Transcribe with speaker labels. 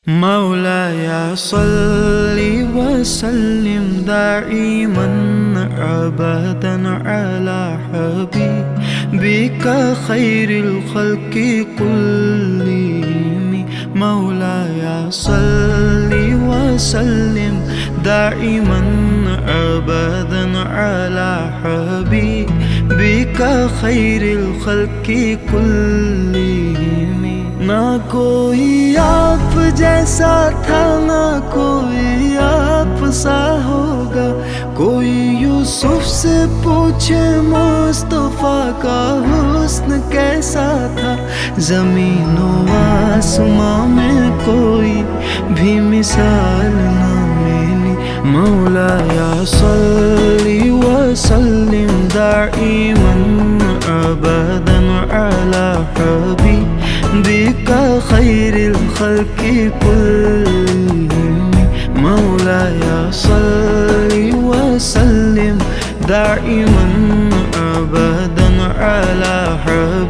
Speaker 1: مولاي صل وسلم دائما أبدا على حبيبك خير الخلق كلهم. مولاي صل وسلم دائما أبدا على حبيبك خير الخلق كلهم। ना कोई आप जैसा था, ना कोई आप सा होगा। कोई यूसुफ से पूछे मुस्तफा का हुस्न कैसा था। ज़मीन व आसमां में कोई भी मिसाल ना मिली। मौलाया सल्ली व सल्लिम दाइमन अबदन अला हबीबिका खैरिल खल्क़ि कुल्लिहिम। मौलाया सल्ली व सल्लिम दाइमन अबदन अला हबीबिका